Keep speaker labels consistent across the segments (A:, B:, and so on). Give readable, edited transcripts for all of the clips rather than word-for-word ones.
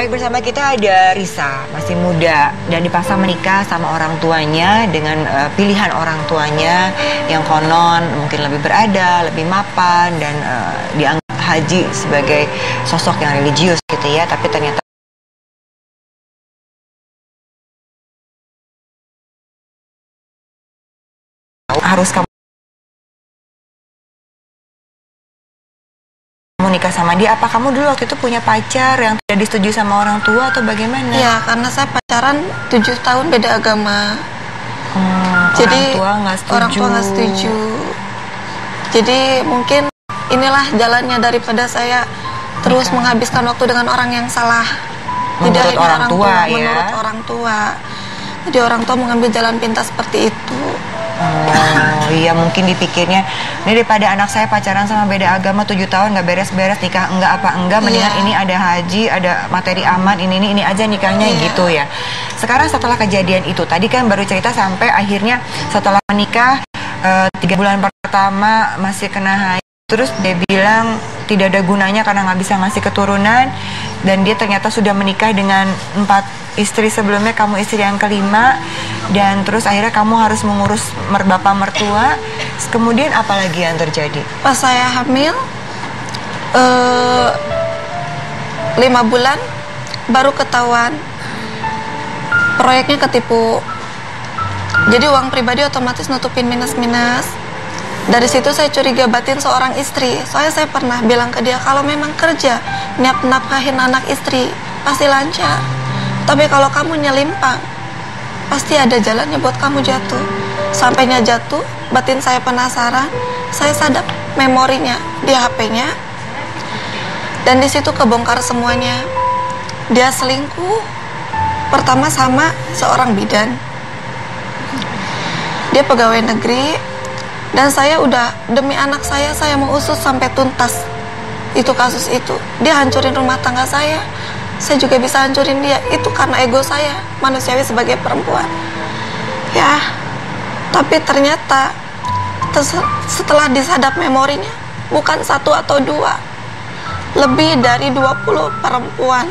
A: Baik, bersama kita ada Risa, masih muda dan dipaksa menikah sama orang tuanya dengan pilihan orang tuanya yang konon mungkin lebih berada, lebih mapan dan dianggap Haji sebagai sosok yang religius gitu ya, tapi ternyata harus kamu nikah sama dia. Apa kamu dulu waktu itu punya pacar yang tidak disetujui sama orang tua atau bagaimana?
B: Ya, karena saya pacaran 7 tahun beda agama. Jadi orang tua nggak setuju. Jadi mungkin inilah jalannya daripada saya terus menghabiskan waktu dengan orang yang salah.
A: Menurut orang tua ya.
B: Menurut orang tua. Jadi orang tua mengambil jalan pintas seperti itu.
A: Oh iya, mungkin dipikirnya ini daripada anak saya pacaran sama beda agama 7 tahun nggak beres-beres, nikah enggak mendingan ini ada haji, ada materi aman, ini aja nikahnya gitu ya. Sekarang setelah kejadian itu tadi kan baru cerita sampai akhirnya setelah menikah 3 bulan pertama masih kena haid, terus dia bilang tidak ada gunanya karena nggak bisa ngasih keturunan, dan dia ternyata sudah menikah dengan 4 istri sebelumnya, kamu istri yang kelima, dan terus akhirnya kamu harus mengurus bapak mertua. Kemudian apa lagi yang terjadi?
B: Pas saya hamil 5 bulan baru ketahuan proyeknya ketipu. Jadi uang pribadi otomatis nutupin minus-minus. Dari situ saya curiga batin seorang istri. Soalnya saya pernah bilang ke dia, kalau memang kerja niat nafkahin anak istri pasti lancar. Tapi kalau kamu nyelimpang, pasti ada jalannya buat kamu jatuh. Sampainya jatuh, batin saya penasaran. Saya sadap memorinya di HP-nya, dan di situ kebongkar semuanya. Dia selingkuh pertama sama seorang bidan. Dia pegawai negeri, dan saya udah demi anak saya mau usut sampai tuntas itu kasus itu. Dia hancurin rumah tangga saya juga bisa hancurin dia. Itu karena ego saya manusiawi sebagai perempuan ya. Tapi ternyata setelah disadap memorinya, bukan 1 atau 2, lebih dari 20 perempuan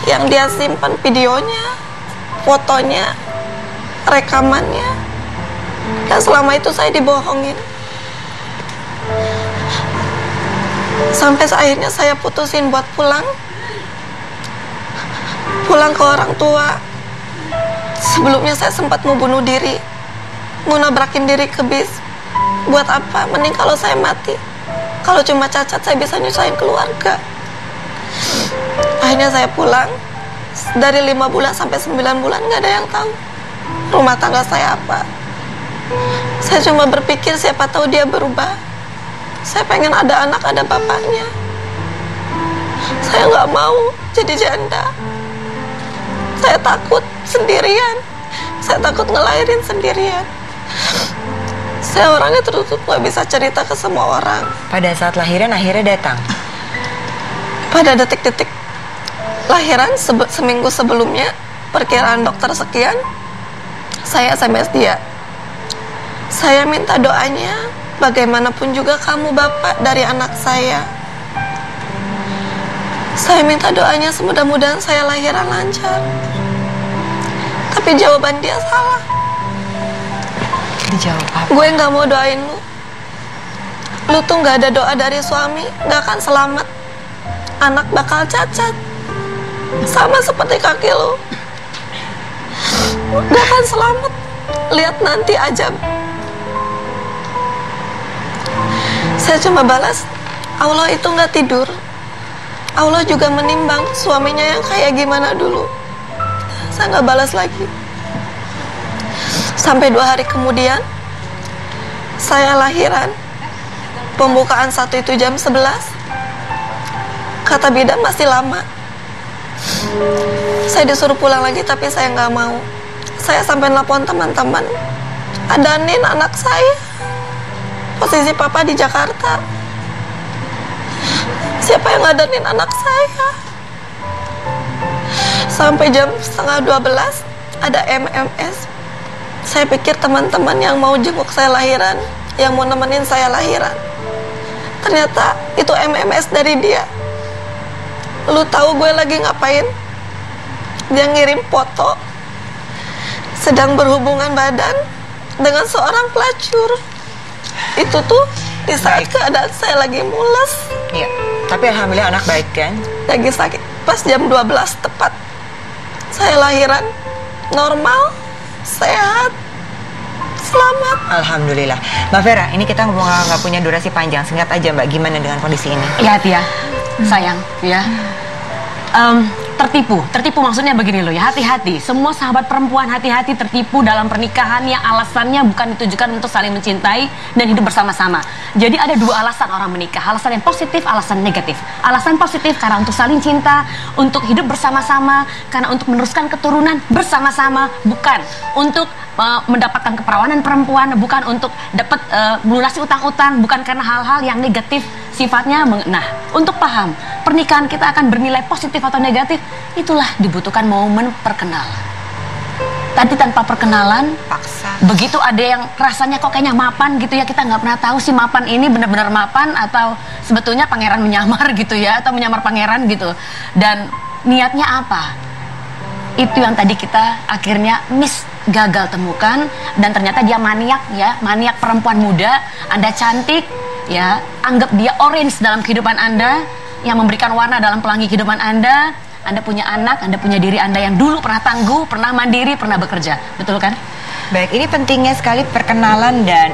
B: yang dia simpan videonya, fotonya, rekamannya. Dan selama itu saya dibohongin. Sampai akhirnya saya putusin buat pulang ke orang tua. Sebelumnya saya sempat mau bunuh diri, mau nabrakin diri ke bis. Buat apa? Mending kalau saya mati. Kalau cuma cacat saya bisa nyusahin keluarga. Akhirnya saya pulang. Dari 5 bulan sampai 9 bulan nggak ada yang tahu rumah tangga saya apa. Saya cuma berpikir siapa tahu dia berubah. Saya pengen ada anak, ada bapaknya. Saya nggak mau jadi janda. Saya takut sendirian. Saya takut ngelahirin sendirian. Saya orangnya tertutup, nggak bisa cerita ke semua orang.
A: Pada saat lahiran akhirnya datang?
B: Pada detik-detik lahiran, seminggu sebelumnya, perkiraan dokter sekian, saya SMS dia. Saya minta doanya, bagaimanapun juga kamu bapak dari anak saya. Saya minta doanya semudah-mudahan saya lahiran lancar. Tapi jawaban dia salah.
A: Dijawab apa?
B: Gue gak mau doain lu. Lu tuh gak ada doa dari suami, gak akan selamat. Anak bakal cacat, sama seperti kaki lu. Gak akan selamat. Lihat nanti aja. Saya cuma balas, Allah itu gak tidur. Allah juga menimbang suaminya yang kayak gimana dulu. Saya nggak balas lagi. Sampai 2 hari kemudian saya lahiran. Pembukaan 1 itu jam 11. Kata bidan masih lama. Saya disuruh pulang lagi tapi saya nggak mau. Saya sampai nelpon teman-teman. Ada Nin anak saya. Posisi papa di Jakarta. Siapa yang ngadain anak saya? Sampai jam 11:30 ada MMS. Saya pikir teman-teman yang mau jenguk saya lahiran, yang mau nemenin saya lahiran. Ternyata itu MMS dari dia. lu tahu gue lagi ngapain? Dia ngirim foto sedang berhubungan badan dengan seorang pelacur. Itu tuh di saat keadaan saya lagi mules.
A: Iya. Tapi alhamdulillah anak baik kan?
B: Lagi sakit. Pas jam 12 tepat saya lahiran, normal, sehat, selamat.
A: Alhamdulillah. Mbak Vera, ini kita nggak punya durasi panjang. Singkat aja Mbak, gimana dengan kondisi ini?
C: Ya Tia, sayang ya. Tertipu maksudnya begini loh ya, hati-hati. Semua sahabat perempuan hati-hati tertipu dalam pernikahan yang alasannya bukan ditujukan untuk saling mencintai dan hidup bersama-sama. Jadi ada dua alasan orang menikah, alasan yang positif, alasan negatif. Alasan positif karena untuk saling cinta, untuk hidup bersama-sama, karena untuk meneruskan keturunan bersama-sama, bukan untuk mendapatkan keperawanan perempuan, bukan untuk dapat melunasi utang-utang, bukan karena hal-hal yang negatif sifatnya. Nah, untuk paham pernikahan kita akan bernilai positif atau negatif, itulah dibutuhkan momen perkenalan. Tadi tanpa perkenalan,
A: Paksa.
C: begitu ada yang rasanya kok kayaknya mapan gitu ya, kita nggak pernah tahu si mapan ini benar-benar mapan atau sebetulnya pangeran menyamar gitu ya, atau menyamar pangeran gitu. Dan niatnya apa? Itu yang tadi kita akhirnya gagal temukan, dan ternyata dia maniak ya, maniak perempuan muda. Anda cantik ya, anggap dia orange dalam kehidupan Anda, yang memberikan warna dalam pelangi kehidupan Anda. Anda punya anak, Anda punya diri Anda yang dulu pernah tangguh, pernah mandiri, pernah bekerja, betul kan?
A: Baik, ini pentingnya sekali perkenalan dan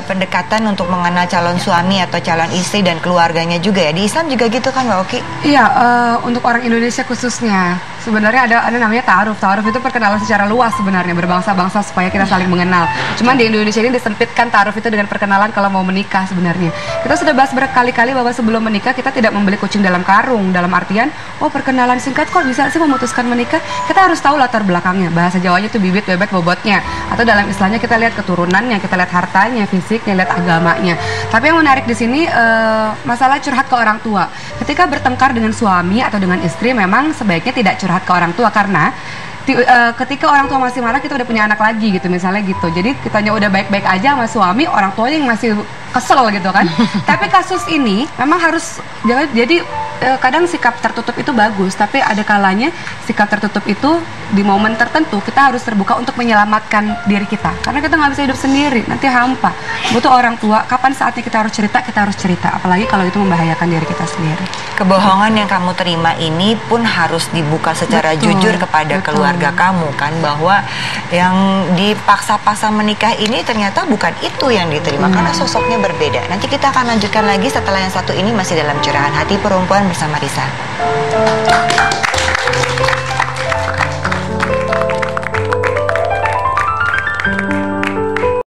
A: pendekatan untuk mengenal calon suami atau calon istri dan keluarganya juga ya. Di Islam juga gitu kan Mbak Oki?
D: Iya, untuk orang Indonesia khususnya sebenarnya ada namanya ta'aruf. Ta'aruf itu perkenalan secara luas sebenarnya, berbangsa-bangsa supaya kita saling mengenal. Cuman di Indonesia ini disempitkan ta'aruf itu dengan perkenalan kalau mau menikah sebenarnya. Kita sudah bahas berkali-kali bahwa sebelum menikah kita tidak membeli kucing dalam karung, dalam artian oh perkenalan singkat kok bisa sih memutuskan menikah. Kita harus tahu latar belakangnya, bahasa Jawanya itu bibit, bebek, bobotnya. Atau dalam istilahnya kita lihat keturunannya, kita lihat hartanya, fisiknya, lihat agamanya. Tapi yang menarik di sini masalah curhat ke orang tua. Ketika bertengkar dengan suami atau dengan istri, memang sebaiknya tidak curhat ke orang tua, karena ketika orang tua masih marah, kita udah punya anak lagi gitu misalnya gitu. Jadi kitanya udah baik-baik aja sama suami, orang tuanya yang masih kesel gitu kan. Tapi kasus ini memang harus jadi kadang sikap tertutup itu bagus, tapi ada kalanya sikap tertutup itu di momen tertentu kita harus terbuka untuk menyelamatkan diri kita, karena kita nggak bisa hidup sendiri, nanti hampa. Butuh orang tua. Kapan saatnya kita harus cerita, apalagi kalau itu membahayakan diri kita sendiri.
A: Kebohongan yang kamu terima ini pun harus dibuka secara jujur kepada keluarga kamu kan, bahwa yang dipaksa-paksa menikah ini ternyata bukan itu yang diterima, karena sosoknya berbeda. Nanti kita akan lanjutkan lagi setelah yang satu ini masih dalam Curahan Hati Perempuan bersama Risa.